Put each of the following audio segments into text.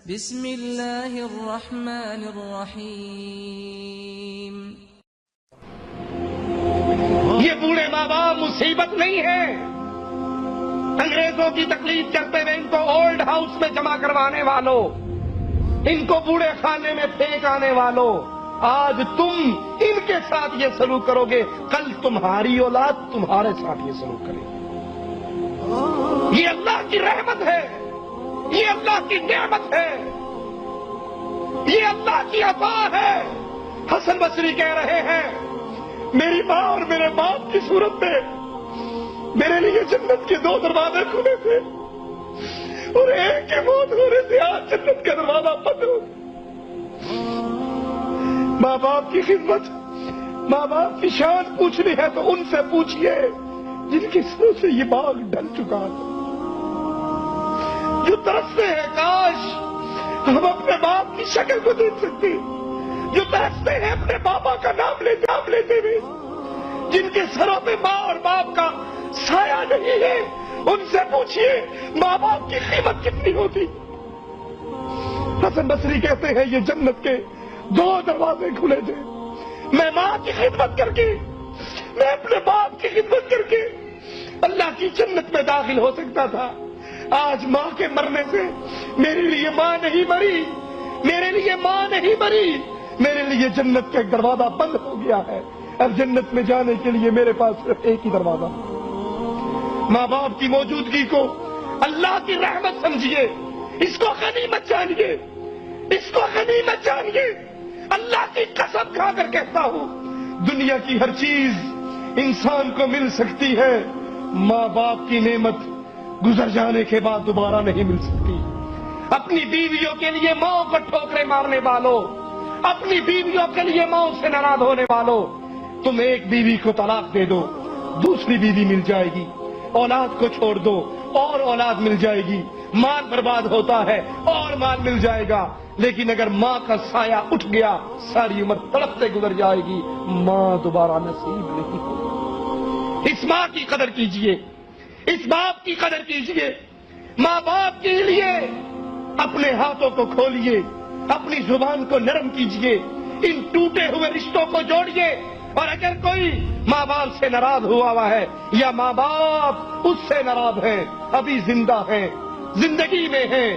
بسم اللہ الرحمن الرحیم۔ یہ بوڑھے ماں باپ مصیبت نہیں ہے، انگریزوں کی تقلید کرتے ہوئے ان کو اولڈ ہاؤس میں جمع کروانے والوں، ان کو بوڑھے خانے میں پھینک آنے والوں، آج تم ان کے ساتھ یہ سلوک کرو گے، کل تمہاری اولاد تمہارے ساتھ یہ سلوک کرے گی۔ یہ اللہ کی رحمت ہے، یہ اللہ کی نعمت ہے، یہ اللہ کی عطا ہے۔ حسن بصری کہہ رہے ہیں میری ماں اور میرے باپ کی صورت میں میرے لیے جنت کے 2 دروازے کھلے تھے اور ایک کی موت ہونے سے آج جنت کا دروازہ بند ہو۔ ماں باپ کی خدمت، ماں باپ کی شان پوچھنی ہے تو ان سے پوچھئے جن کی سروں سے یہ باغ ڈھل چکا تھا، جو ترستے ہیں کاش ہم اپنے باپ کی شکل کو دیکھ سکتے، جو ترستے ہیں اپنے بابا کا نام لیتے ہوئے، جن کے سروں پہ ماں اور باپ کا سایہ نہیں ہے، ان سے پوچھئے ماں باپ کی قیمت کتنی ہوتی۔ حسن بصری کہتے ہیں یہ جنت کے 2 دروازے کھلے تھے، میں ماں کی خدمت کر کے، میں اپنے باپ کی خدمت کر کے اللہ کی جنت میں داخل ہو سکتا تھا۔ آج ماں کے مرنے سے میرے لیے ماں نہیں مری، میرے لیے ماں نہیں مری، میرے لیے جنت کا ایک دروازہ بند ہو گیا ہے۔ اب جنت میں جانے کے لیے میرے پاس صرف ایک ہی دروازہ۔ ماں باپ کی موجودگی کو اللہ کی رحمت سمجھیے، اس کو غنیمت جانیے، اس کو غنیمت جانیے۔ اللہ کی قسم کھا کر کہتا ہوں دنیا کی ہر چیز انسان کو مل سکتی ہے، ماں باپ کی نعمت گزر جانے کے بعد دوبارہ نہیں مل سکتی۔ اپنی بیویوں کے لیے ماں کو ٹھوکریں مارنے والوں، اپنی بیویوں کے لیے ماں سے ناراض ہونے والوں، تم ایک بیوی کو طلاق دے دو، دوسری بیوی مل جائے گی، اولاد کو چھوڑ دو اور اولاد مل جائے گی، مال برباد ہوتا ہے اور مال مل جائے گا، لیکن اگر ماں کا سایہ اٹھ گیا ساری عمر تڑپتے گزر جائے گی، ماں دوبارہ نصیب نہیں ہوگی۔ اس ماں کی قدر کیجئے، اس باپ کی قدر کیجئے۔ ماں باپ کے لیے اپنے ہاتھوں کو کھولیے، اپنی زبان کو نرم کیجئے، ان ٹوٹے ہوئے رشتوں کو جوڑیے، اور اگر کوئی ماں باپ سے ناراض ہوا ہے یا ماں باپ اس سے ناراض ہیں، ابھی زندہ ہیں، زندگی میں ہیں،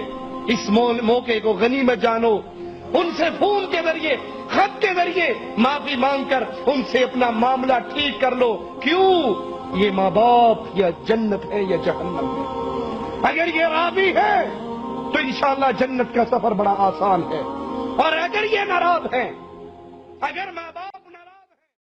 اس موقع کو غنیمت جانو، ان سے فون کے ذریعے، خط کے ذریعے معافی مانگ کر ان سے اپنا معاملہ ٹھیک کر لو۔ کیوں؟ یہ ماں باپ یا جنت ہے یا جہنم ہے۔ اگر یہ راضی ہے تو انشاءاللہ جنت کا سفر بڑا آسان ہے، اور اگر یہ ناراض ہیں، اگر ماں باپ